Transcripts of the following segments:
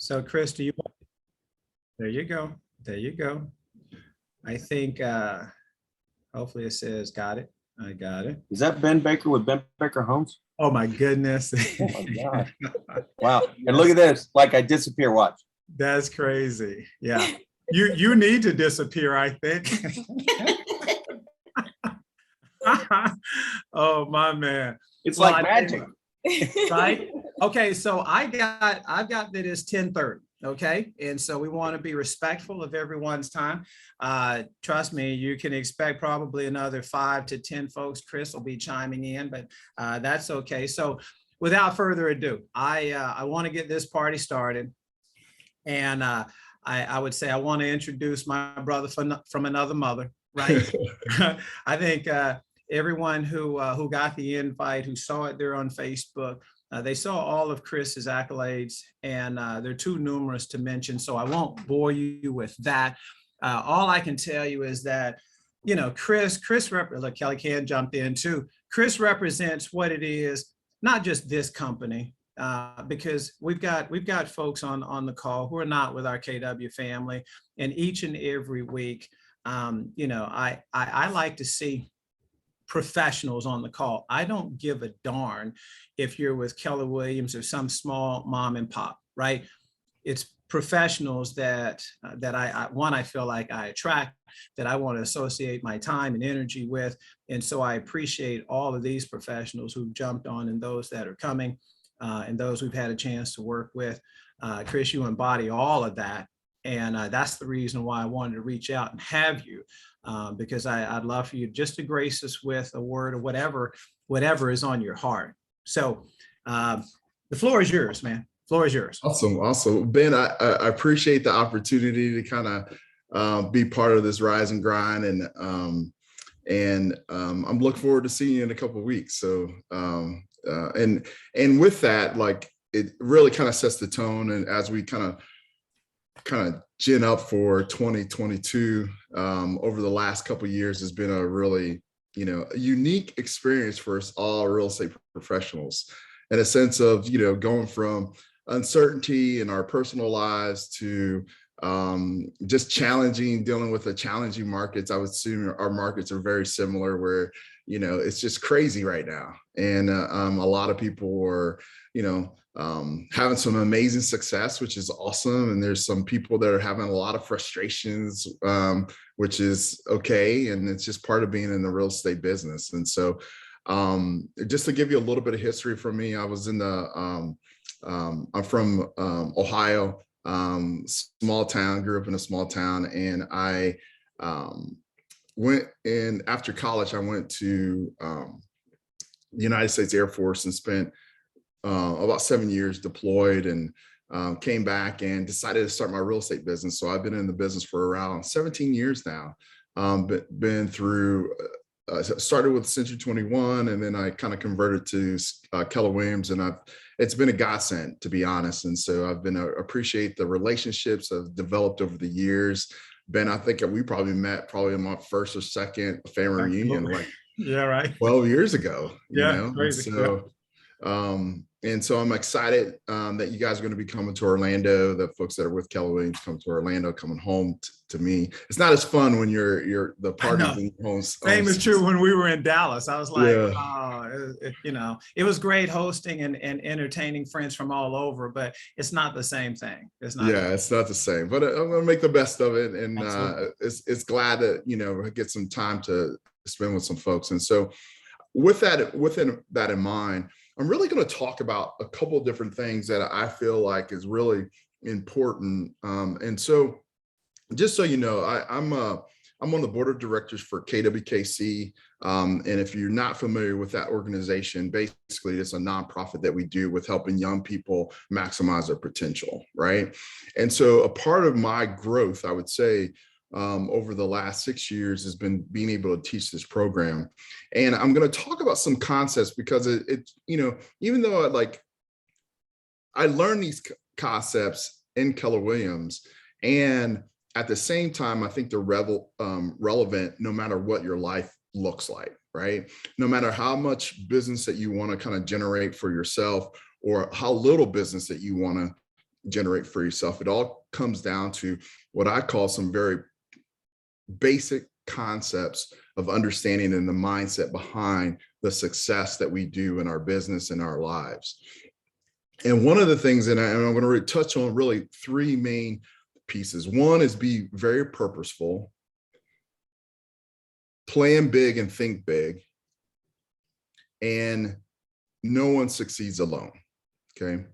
So Chris, do you, there you go. There you go. I think hopefully it says got it. I got it. Is that Ben Baker with Ben Baker Homes? Oh my goodness. Oh my gosh. Wow. And look at this. Like I disappear. Watch. That's crazy. Yeah. You need to disappear, I think. Oh my man. It's Well, like magic. Right? Okay, so I've got that it's 10:30. Okay. And so we want to be respectful of everyone's time. Trust me, you can expect probably another 5 to 10 folks. Chris will be chiming in, but that's okay. So without further ado, I want to get this party started. And I would say I want to introduce my brother from another mother, right? I think everyone who got the invite, who saw it there on Facebook, they saw all of Chris's accolades, and they're too numerous to mention, so I won't bore you with that. All I can tell you is that, you know, look, Kelly Can jumped in too. Chris represents what it is, not just this company, because we've got folks on the call who are not with our KW family, and each and every week, you know, I like to see professionals on the call. I don't give a darn if you're with Keller Williams or some small mom and pop, right? It's professionals that I feel like I attract, that I want to associate my time and energy with. And so I appreciate all of these professionals who've jumped on, and those that are coming, and those we've had a chance to work with. Chris, you embody all of that. And that's the reason why I wanted to reach out and have you, because I'd love for you just to grace us with a word or whatever is on your heart. So the floor is yours, man. Floor is yours. Awesome. Ben, I appreciate the opportunity to kind of be part of this rise and grind, and I'm looking forward to seeing you in a couple of weeks. So and with that, like, it really kind of sets the tone, and as we kind of gin up for 2022, over the last couple of years has been a really, you know, a unique experience for us all real estate professionals, in a sense of, you know, going from uncertainty in our personal lives to just dealing with the challenging markets. I would assume our markets are very similar, where, you know, it's just crazy right now. And a lot of people are, you know, having some amazing success, which is awesome. And there's some people that are having a lot of frustrations, which is okay. And it's just part of being in the real estate business. And so just to give you a little bit of history from me, I was in the, I'm from Ohio, small town, grew up in a small town. And I went in, after college, I went to the United States Air Force and spent about 7 years deployed, and came back and decided to start my real estate business. So I've been in the business for around 17 years now. Been through, started with Century 21, and then I kind of converted to Keller Williams, and it's been a godsend, to be honest. And so I've been appreciate the relationships I've developed over the years. Ben, I think we probably met in my first or second family reunion, like, yeah, right, 12 years ago. Yeah, you know? crazy. And so I'm excited that you guys are going to be coming to Orlando. The folks that are with Keller Williams come to Orlando, coming home to me. It's not as fun when you're the parties in homes. Same is true when we were in Dallas. I was like, you know, it was great hosting and entertaining friends from all over, but it's not the same thing. It's not. Yeah, it's not the same. But I'm going to make the best of it, and it's glad that, you know, get some time to spend with some folks. And so within that in mind, I'm really going to talk about a couple of different things that I feel like is really important. And so, just so you know, I'm on the board of directors for KWKC. And if you're not familiar with that organization, basically it's a nonprofit that we do with helping young people maximize their potential, right? And so a part of my growth, I would say, over the last 6 years has been being able to teach this program. And I'm going to talk about some concepts because it you know, even though I learned these concepts in Keller Williams, and at the same time, I think they're relevant no matter what your life looks like, right? No matter how much business that you want to kind of generate for yourself, or how little business that you want to generate for yourself. It all comes down to what I call some very basic concepts of understanding and the mindset behind the success that we do in our business and our lives. And one of the things, and I'm going to touch on really three main pieces. One is be very purposeful, plan big and think big, and no one succeeds alone. Okay.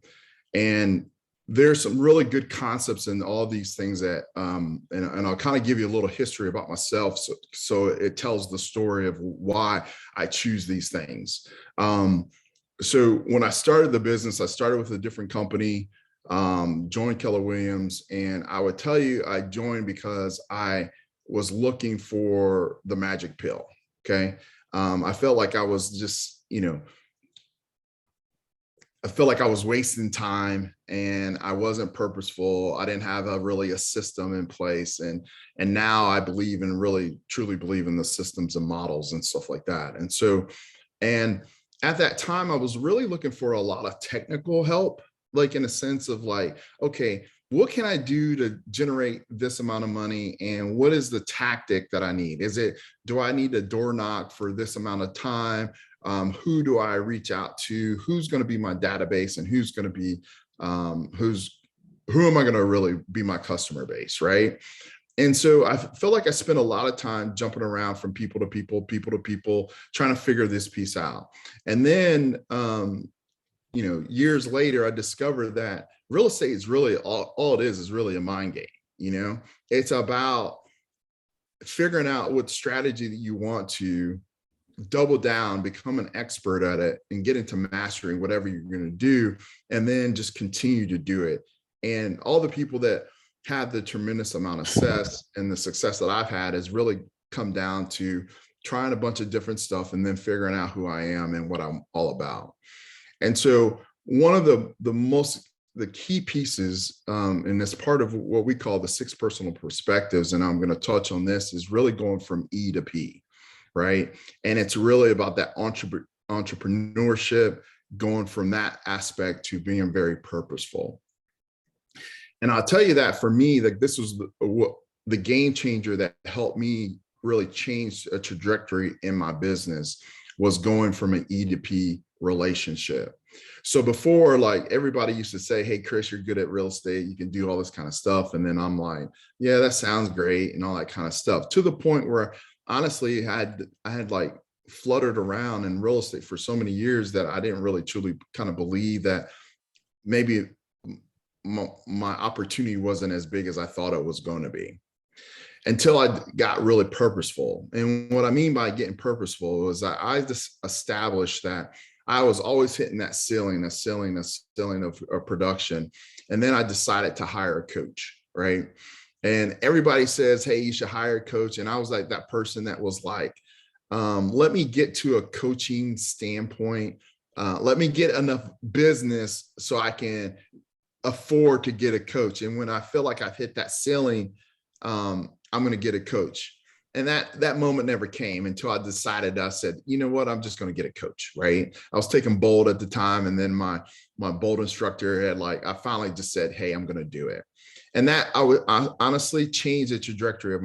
And there's some really good concepts in all these things that, and I'll kind of give you a little history about myself. So it tells the story of why I choose these things. So when I started the business, I started with a different company, joined Keller Williams. And I would tell you, I joined because I was looking for the magic pill. Okay. I felt like I was just, I felt like I was wasting time and I wasn't purposeful. I didn't have a system in place. And now I believe and really truly believe in the systems and models and stuff like that. And so, and at that time, I was really looking for a lot of technical help, like in a sense of like, okay, what can I do to generate this amount of money? And what is the tactic that I need? Do I need a door knock for this amount of time? Who do I reach out to? Who's going to be my database and who's going to be, who am I going to really be my customer base, right? And so I feel like I spent a lot of time jumping around from people to people, trying to figure this piece out. And then, years later, I discovered that real estate is really all it is really a mind game. It's about figuring out what strategy that you want to double down, become an expert at it, and get into mastering whatever you're going to do, and then just continue to do it. And all the people that had the tremendous amount of success and the success that I've had has really come down to trying a bunch of different stuff and then figuring out who I am and what I'm all about. And so one of the key pieces in this part of what we call the 6 personal perspectives, and I'm going to touch on this, is really going from E to P. Right. And it's really about that entrepreneurship, going from that aspect to being very purposeful. And I'll tell you that for me, like this was the game changer that helped me really change a trajectory in my business, was going from an E to P relationship. So before, like everybody used to say, hey, Chris, you're good at real estate. You can do all this kind of stuff. And then I'm like, yeah, that sounds great. And all that kind of stuff, to the point where honestly, I had like fluttered around in real estate for so many years that I didn't really truly kind of believe that maybe my opportunity wasn't as big as I thought it was going to be, until I got really purposeful. And what I mean by getting purposeful is that I just established that I was always hitting that ceiling of production. And then I decided to hire a coach, right? And everybody says, hey, you should hire a coach. And I was like that person that was like, let me get to a coaching standpoint. Let me get enough business so I can afford to get a coach. And when I feel like I've hit that ceiling, I'm going to get a coach. And that moment never came until I decided, I said, you know what, I'm just going to get a coach, right? I was taking Bold at the time. And then my Bold instructor had I finally just said, hey, I'm going to do it. And that I honestly changed the trajectory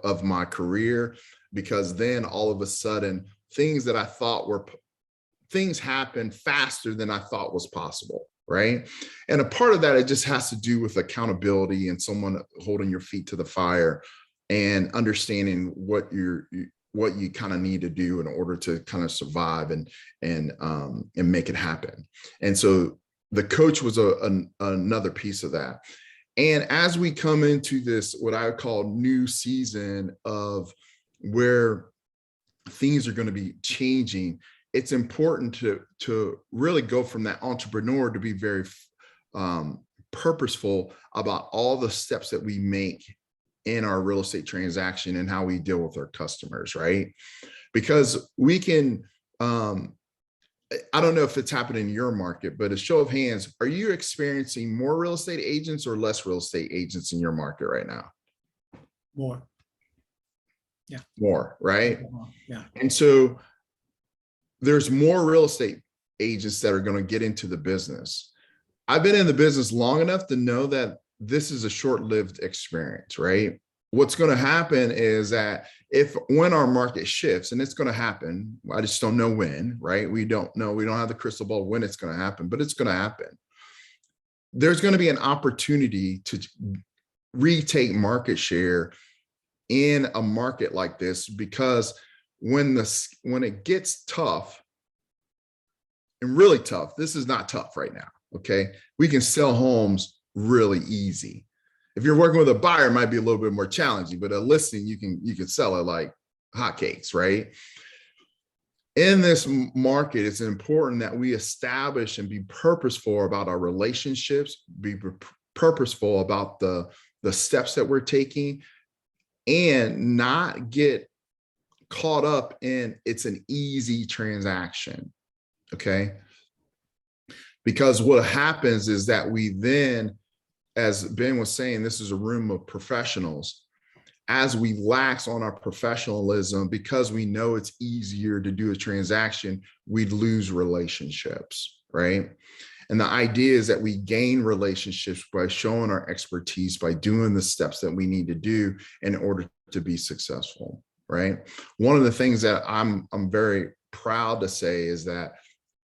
of my career, because then all of a sudden things that I thought things happened faster than I thought was possible. Right. And a part of that, it just has to do with accountability and someone holding your feet to the fire and understanding what you kind of need to do in order to kind of survive and make it happen. And so the coach was another piece of that. And as we come into this, what I would call new season of where things are going to be changing, it's important to really go from that entrepreneur to be very purposeful about all the steps that we make in our real estate transaction and how we deal with our customers, right? Because we can, I don't know if it's happening in your market, but a show of hands, are you experiencing more real estate agents or less real estate agents in your market right now? More. Yeah. More, right? Yeah. And so there's more real estate agents that are going to get into the business. I've been in the business long enough to know that this is a short-lived experience, right? What's going to happen is that when our market shifts, and it's going to happen, I just don't know when, right? We don't know. We don't have the crystal ball when it's going to happen, but it's going to happen. There's going to be an opportunity to retake market share in a market like this, because when it gets tough and really tough, this is not tough right now. Okay. We can sell homes really easy. If you're working with a buyer, it might be a little bit more challenging, but a listing, you can sell it like hotcakes, right? In this market, it's important that we establish and be purposeful about our relationships, be purposeful about the steps that we're taking, and not get caught up in it's an easy transaction. Okay. Because what happens is that we then, as Ben was saying, this is a room of professionals. As we lax on our professionalism, because we know it's easier to do a transaction, we lose relationships, right? And the idea is that we gain relationships by showing our expertise, by doing the steps that we need to do in order to be successful, right? One of the things that I'm very proud to say is that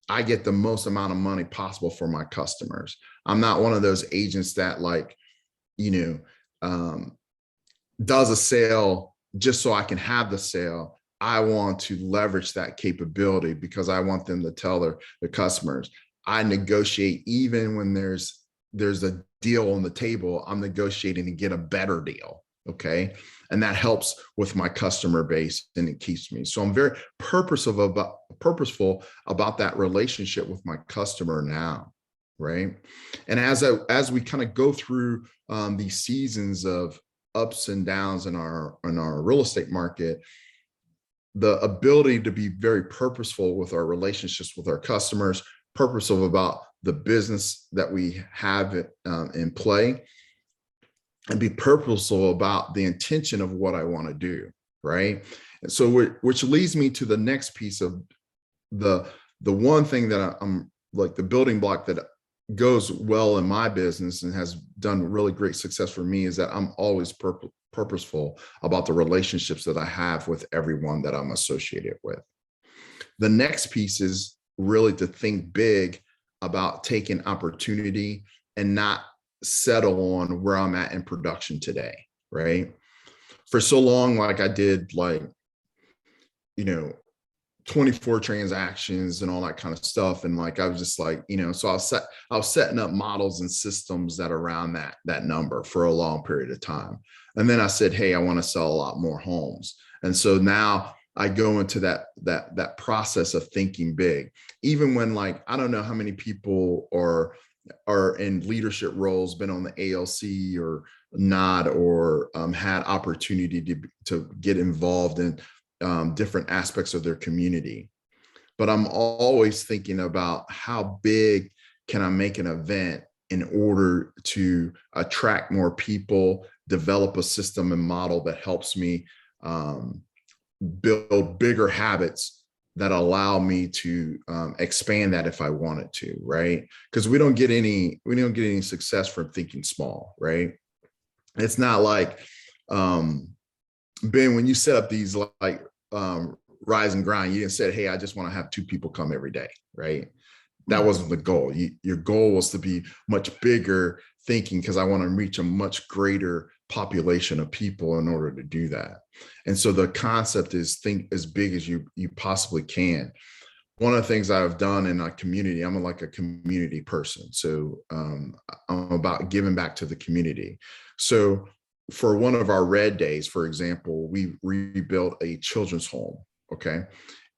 I get the most amount of money possible for my customers. I'm not one of those agents that does a sale just so I can have the sale. I want to leverage that capability because I want them to tell their customers, I negotiate even when there's a deal on the table, I'm negotiating to get a better deal. Okay. And that helps with my customer base and it keeps me. So I'm very purposeful about that relationship with my customer now. Right. And as we kind of go through these seasons of ups and downs in our real estate market, the ability to be very purposeful with our relationships with our customers, purposeful about the business that we have in play, and be purposeful about the intention of what I want to do, right? And so, which leads me to the next piece of the one thing that I'm like the building block that goes well in my business and has done really great success for me is that I'm always purposeful about the relationships that I have with everyone that I'm associated with. The next piece is really to think big about taking opportunity and not settle on where I'm at in production today, right? For so long, like I did 24 transactions and all that kind of stuff. And I was just so I was setting up models and systems that around that number for a long period of time. And then I said, hey, I want to sell a lot more homes. And so now I go into that process of thinking big, even when I don't know how many people are in leadership roles, been on the ALC or not, or had opportunity to get involved in different aspects of their community. But I'm always thinking about how big can I make an event in order to attract more people, develop a system and model that helps me build bigger habits that allow me to expand that if I wanted to, right? Because we don't get any success from thinking small, right? It's not like Ben, when you set up these rise and grind, you didn't say, hey, I just want to have 2 people come every day, right? That wasn't the goal. Your goal was to be much bigger thinking, because I want to reach a much greater population of people in order to do that. And so the concept is think as big as you possibly can. One of the things I've done in a community, I'm a community person. So I'm about giving back to the community. So for one of our red days, for example, we rebuilt a children's home. Okay.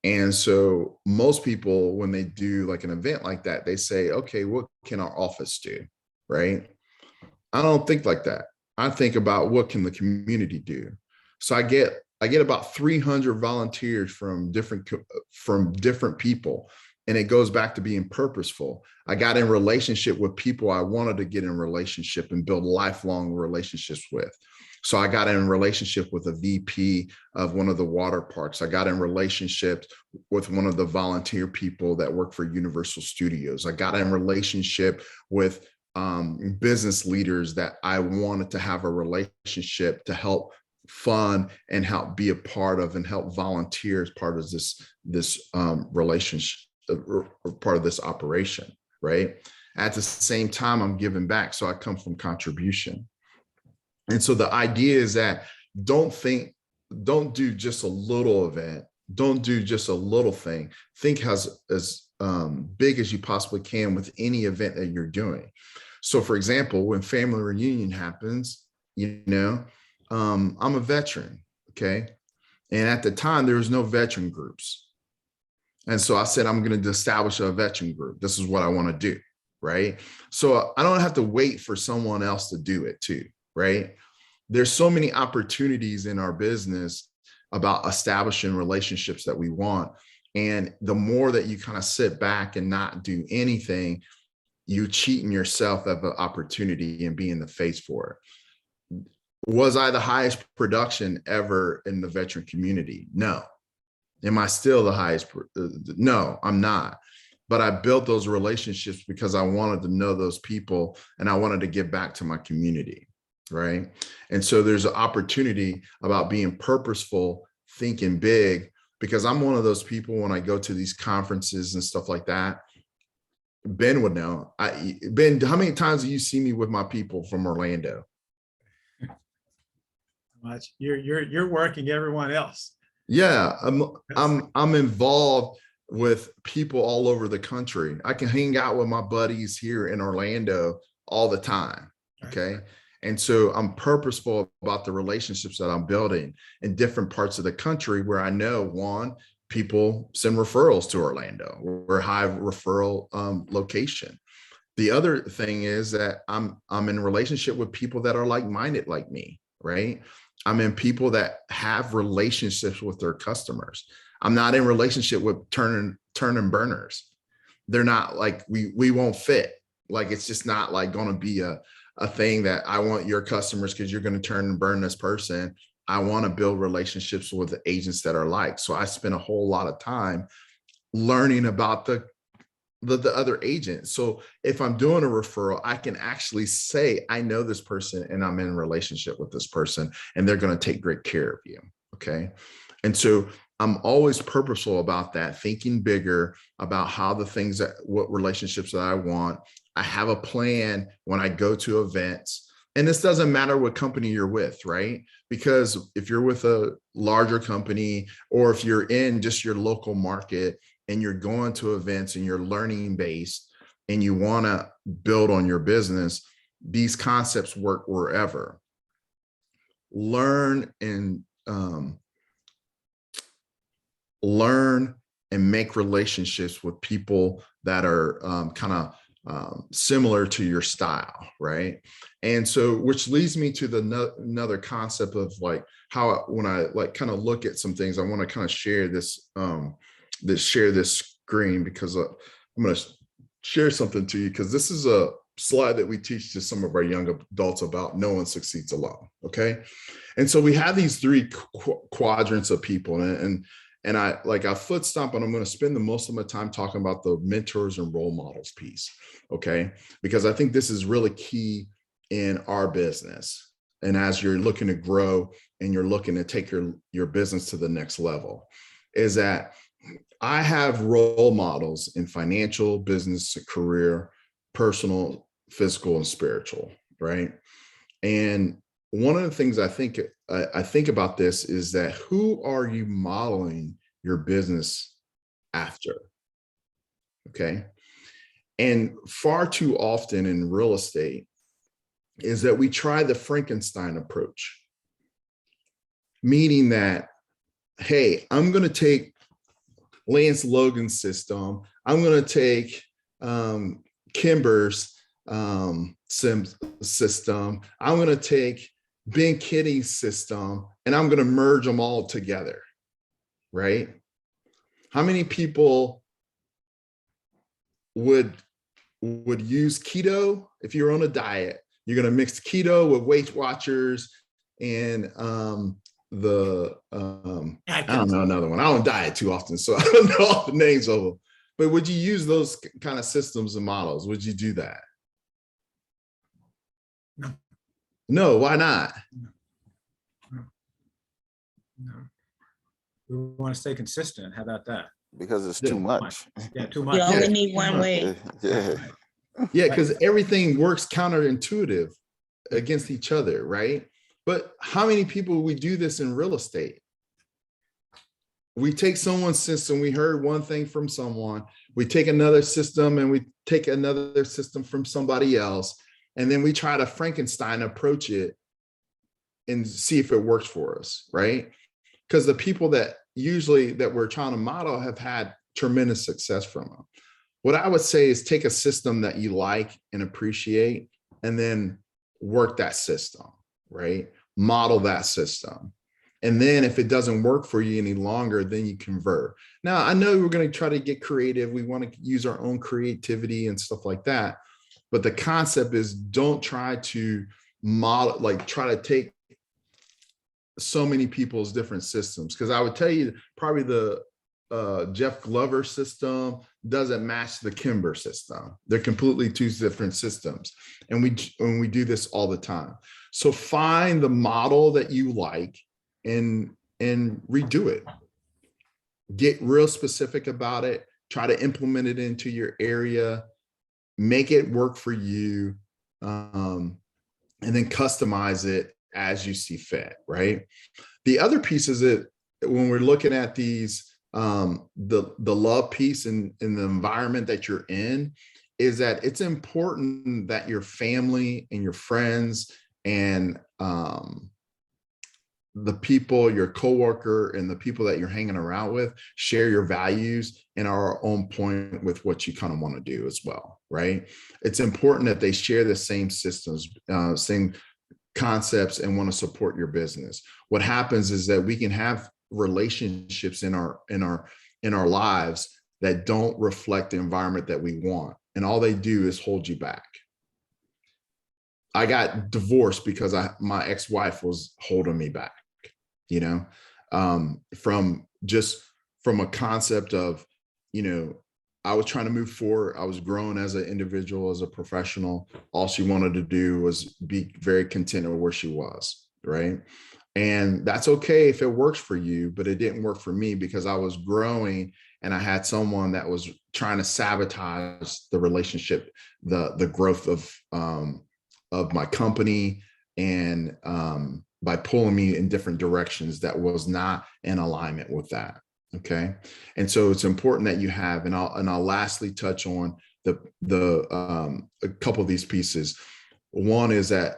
And so most people, when they do an event like that, they say, okay, what can our office do? Right. I don't think like that. I think about what can the community do. So I get about 300 volunteers from different people. And it goes back to being purposeful. I got in relationship with people I wanted to get in relationship and build lifelong relationships with. So I got in relationship with a VP of one of the water parks. I got in relationships with one of the volunteer people that work for Universal Studios. I got in relationship with business leaders that I wanted to have a relationship to help fund and help be a part of and help volunteer as part of this relationship, or part of this operation, right? At the same time, I'm giving back. So I come from contribution. And so the idea is that don't do just a little event. Don't do just a little thing. Think as big as you possibly can with any event that you're doing. So for example, when family reunion happens, I'm a veteran, okay? And at the time, there was no veteran groups. And so I said, I'm going to establish a veteran group. This is what I want to do, right? So I don't have to wait for someone else to do it too, right? There's so many opportunities in our business about establishing relationships that we want. And the more that you kind of sit back and not do anything, you cheating yourself of an opportunity and being the face for it. Was I the highest production ever in the veteran community? No. Am I still the highest? No, I'm not. But I built those relationships because I wanted to know those people and I wanted to give back to my community, right? And so there's an opportunity about being purposeful, thinking big, because I'm one of those people when I go to these conferences and stuff like that. Ben would know. Ben, how many times do you see me with my people from Orlando? Much. You're working everyone else. Yeah, I'm involved with people all over the country. I can hang out with my buddies here in Orlando all the time. Okay. And so I'm purposeful about the relationships that I'm building in different parts of the country where I know, one, people send referrals to Orlando. We're a high referral location. The other thing is that I'm in relationship with people that are like-minded like me, right? I'm in people that have relationships with their customers. I'm not in relationship with turn and burners. They're not like, we won't fit. Like, it's just not like going to be a thing that I want your customers because you're going to turn and burn this person. I want to build relationships with the agents that are like. So I spend a whole lot of time learning about the other agent. So if I'm doing a referral, I can actually say, I know this person and I'm in a relationship with this person and they're going to take great care of you. Okay. And so I'm always purposeful about that, thinking bigger about how what relationships that I want. I have a plan when I go to events. And this doesn't matter what company you're with, right? Because if you're with a larger company or if you're in just your local market and you're going to events and you're learning based and you want to build on your business, these concepts work wherever. Learn and make relationships with people that are kind of similar to your style, right? And so, which leads me to another concept of like how when I like kind of look at some things, I want to kind of share this screen because I'm going to share something to you because this is a slide that we teach to some of our young adults about no one succeeds alone. Okay, and so we have these three quadrants of people, and I foot stomp, and I'm going to spend the most of my time talking about the mentors and role models piece, okay? Because I think this is really key in our business. And as you're looking to grow and you're looking to take your business to the next level, is that I have role models in financial, business, career, personal, physical, and spiritual, right? And one of the things I think about this is that who are you modeling your business after? Okay. And far too often in real estate is that we try the Frankenstein approach, meaning that, hey, I'm going to take Lance Logan's system. I'm going to take Kimber's system. I'm going to take Ben Kitty's system and I'm going to merge them all together, right? How many people would use keto? If you're on a diet, you're going to mix keto with Weight Watchers and I don't Atkins. know another one. I don't diet too often, so I don't know all the names of them. But would you use those kind of systems and models? Would you do that? No. No, why not? No. We want to stay consistent. How about that? Because it's Yeah. too much. Yeah, too You much. only Yeah. need one way. Yeah. Yeah, because everything works counterintuitive against each other, right? But how many people we do this in real estate? We take someone's system, we heard one thing from someone, we take another system and we take another system from somebody else, and then we try to Frankenstein approach it and see if it works for us, right? Because the people that usually that we're trying to model have had tremendous success from them. What I would say is take a system that you like and appreciate and then work that system, right? Model that system. And then if it doesn't work for you any longer, then you convert. Now, I know we're going to try to get creative. We want to use our own creativity and stuff like that. But the concept is don't try to model, like try to take so many people's different systems. Because I would tell you probably the Jeff Glover system doesn't match the Kimber system. They're completely two different systems. And we do this all the time. So find the model that you like and redo it. Get real specific about it. Try to implement it into your area. Make it work for you. And then customize it as you see fit, right? The other piece is that when we're looking at these, the love piece in the environment that you're in, is that it's important that your family and your friends and the people, your coworker and the people that you're hanging around with share your values and are on point with what you kind of want to do as well, right? It's important that they share the same systems, same concepts and want to support your business. What happens is that we can have relationships in our lives that don't reflect the environment that we want. And all they do is hold you back. I got divorced because my ex-wife was holding me back, you know, from a concept of, you know, I was trying to move forward. I was growing as an individual, as a professional. All she wanted to do was be very content with where she was, right? And that's okay if it works for you, but it didn't work for me because I was growing and I had someone that was trying to sabotage the relationship, the growth of my company, and by pulling me in different directions that was not in alignment with that. Okay. And so it's important that you have, and I'll lastly touch on a couple of these pieces. One is that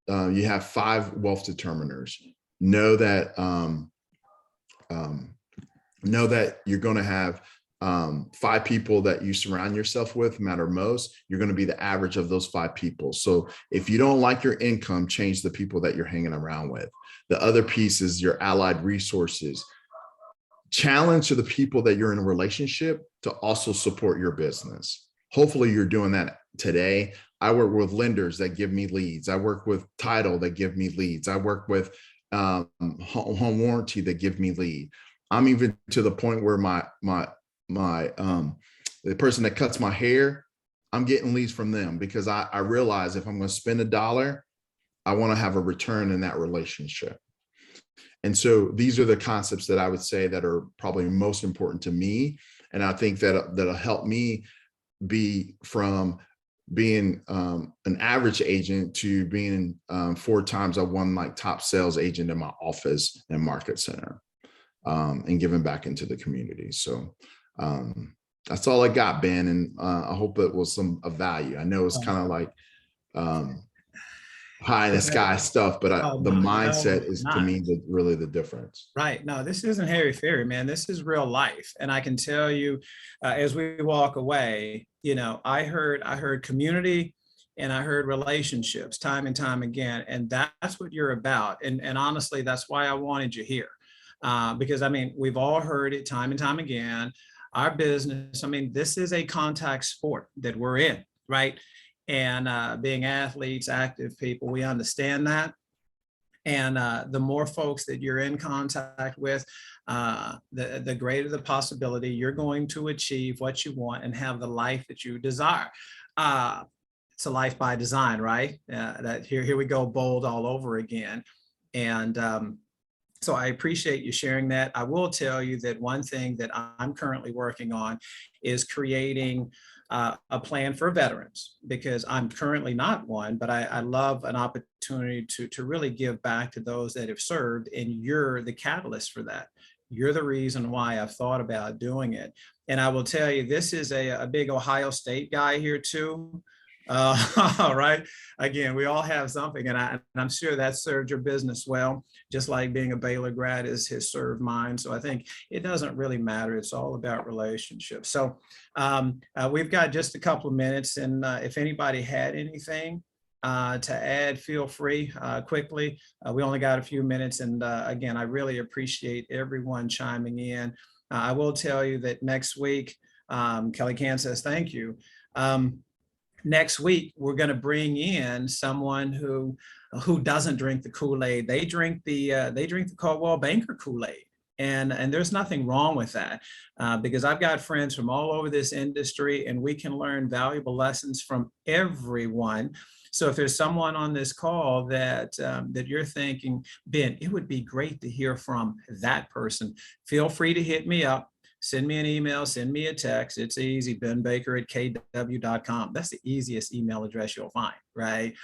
you have 5 wealth determiners. Know that you're going to have 5 people that you surround yourself with matter most. You're going to be the average of those 5 people. So if you don't like your income, change the people that you're hanging around with. The other piece is your allied resources. Challenge to the people that you're in a relationship to also support your business. Hopefully you're doing that today. I work with lenders that give me leads. I work with title that give me leads. I work with home warranty that give me lead. I'm even to the point where the person that cuts my hair, I'm getting leads from them because I realize if I'm going to spend $1, I want to have a return in that relationship. And so these are the concepts that I would say that are probably most important to me. And I think that'll help me be from being an average agent to being 4 times I won like top sales agent in my office and market center, and giving back into the community. So that's all I got, Ben. And I hope it was some of value. I know it's kind of like pie in the sky stuff, but the mindset is to me really the difference. Right. No, this isn't Harry Fairy, man. This is real life. And I can tell you, as we walk away, you know, I heard community and I heard relationships time and time again. And that's what you're about. And honestly, that's why I wanted you here. Because I mean, we've all heard it time and time again. Our business, I mean, this is a contact sport that we're in, right? And being athletes, active people, we understand that. And the more folks that you're in contact with, the greater the possibility you're going to achieve what you want and have the life that you desire. It's a life by design, right? That here we go, bold all over again. And so I appreciate you sharing that. I will tell you that one thing that I'm currently working on is creating a plan for veterans, because I'm currently not one, but I love an opportunity to really give back to those that have served, and you're the catalyst for that. You're the reason why I've thought about doing it. And I will tell you, this is a big Ohio State guy here too. Right. Again, we all have something, and I'm sure that served your business well, just like being a Baylor grad has served mine. So I think it doesn't really matter. It's all about relationships. So we've got just a couple of minutes, and if anybody had anything to add, feel free quickly. We only got a few minutes, and again, I really appreciate everyone chiming in. I will tell you that next week, Kelly Can says thank you. Next week, we're going to bring in someone who doesn't drink the Kool-Aid. They drink the Caldwell Banker Kool-Aid. And there's nothing wrong with that, because I've got friends from all over this industry, and we can learn valuable lessons from everyone. So if there's someone on this call that you're thinking, Ben, it would be great to hear from that person, feel free to hit me up. Send me an email, send me a text. It's easy, benbaker@kw.com. That's the easiest email address you'll find, right?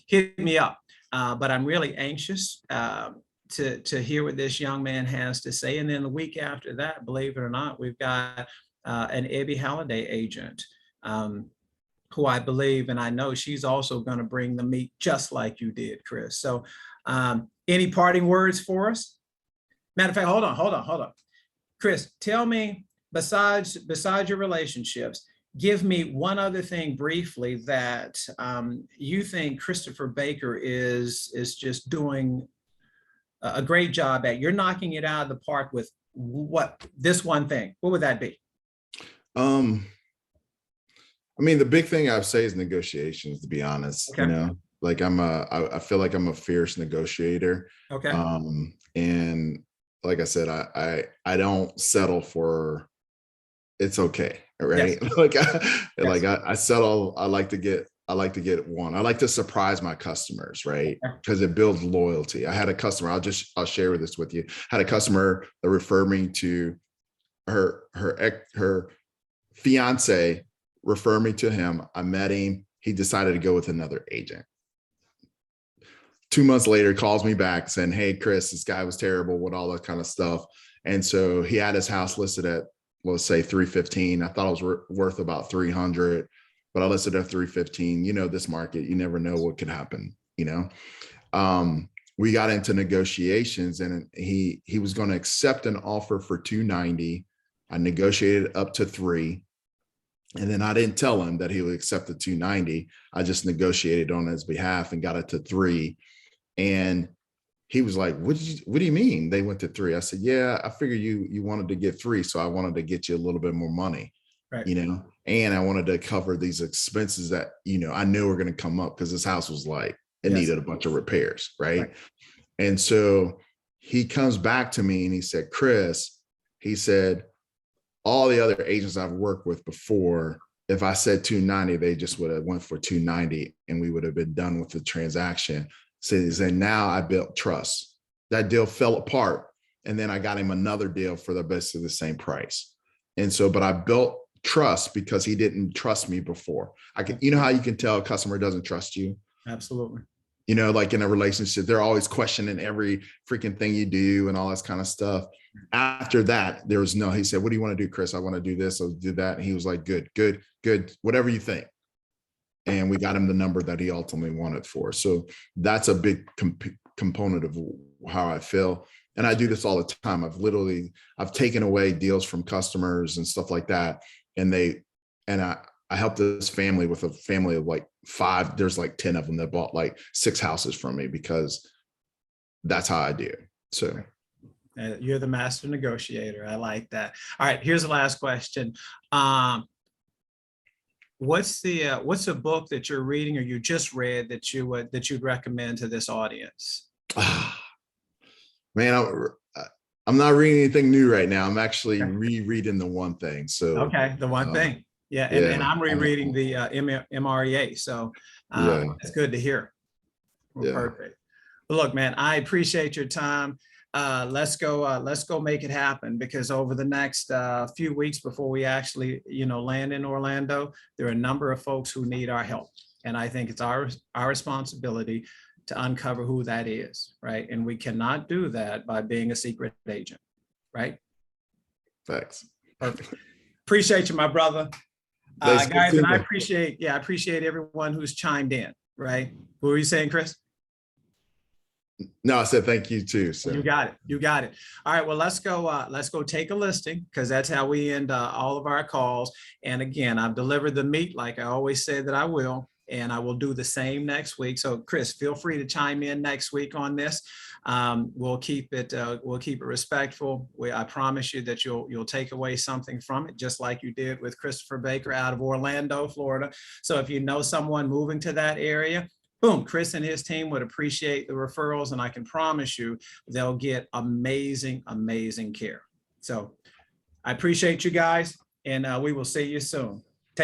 Hit me up. But I'm really anxious to hear what this young man has to say. And then the week after that, believe it or not, we've got an Abby Halliday agent who I believe, and I know she's also going to bring the meat just like you did, Chris. So any parting words for us? Matter of fact, hold on. Chris, tell me, besides your relationships, give me one other thing briefly that you think Christopher Baker is just doing a great job at. You're knocking it out of the park with this one thing. What would that be? I mean, the big thing I'd say is negotiations, to be honest. Okay. You know, like I feel like I'm a fierce negotiator. Okay. And like I said, I don't settle for it's okay, right? Yes. I settle. I like to get one. I like to surprise my customers, right? Because it builds loyalty. I had a customer. I'll share this with you. I had a customer that referred me to her fiance. Refer me to him. I met him. He decided to go with another agent. 2 months later, he calls me back saying, "Hey, Chris, this guy was terrible," with all that kind of stuff. And so he had his house listed at, let's say, 315. I thought it was worth about 300, but I listed at 315. You know, this market, you never know what could happen. You know, we got into negotiations, and he was going to accept an offer for 290. I negotiated up to 3. And then I didn't tell him that he would accept the 290. I just negotiated on his behalf and got it to 3. And he was like, what do you mean they went to 3? I said, yeah, I figured you wanted to get 3. So I wanted to get you a little bit more money, right. You know, and I wanted to cover these expenses that, you know, I knew were going to come up because this house was like, it needed a bunch of repairs. Right. And so he comes back to me and he said, Chris, he said, all the other agents I've worked with before, if I said 290, they just would have went for 290 and we would have been done with the transaction. So now I built trust. That deal fell apart. And then I got him another deal for basically the same price. And so, but I built trust because he didn't trust me before. You know how you can tell a customer doesn't trust you? Absolutely. You know, like in a relationship, they're always questioning every freaking thing you do and all this kind of stuff. After that, there was he said, what do you want to do, Chris? I want to do this. I'll do that. And he was like, good, whatever you think. And we got him the number that he ultimately wanted for. So that's a big component of how I feel. And I do this all the time. I've taken away deals from customers and stuff like that. And I helped this family with a family of like 5. There's like 10 of them that bought like 6 houses from me because that's how I do. So you're the master negotiator. I like that. All right, here's the last question. What's a book that you're reading or you just read that you'd recommend to this audience? Man, I'm not reading anything new right now. I'm actually Okay. rereading the one thing. So Okay, the one thing. Yeah, and yeah, I'm rereading the MREA. So yeah, it's good to hear. Well, yeah. perfect. Well, look, man, I appreciate your time. Let's go make it happen, because over the next few weeks before we actually, land in Orlando, there are a number of folks who need our help. And I think it's our responsibility to uncover who that is, right? And we cannot do that by being a secret agent, right? Facts. Perfect. Appreciate you, my brother. Thanks, Guys, and I appreciate everyone who's chimed in, right? What were you saying, Chris? No, I said thank you too. So You got it. You got it. All right. Well, let's go take a listing, because that's how we end all of our calls. And again, I've delivered the meat like I always say that I will, and I will do the same next week. So Chris, feel free to chime in next week on this. We'll keep it respectful. I promise you that you'll take away something from it, just like you did with Christopher Baker out of Orlando, Florida. So if you know someone moving to that area, boom, Chris and his team would appreciate the referrals, and I can promise you they'll get amazing, amazing care. So I appreciate you guys, and we will see you soon.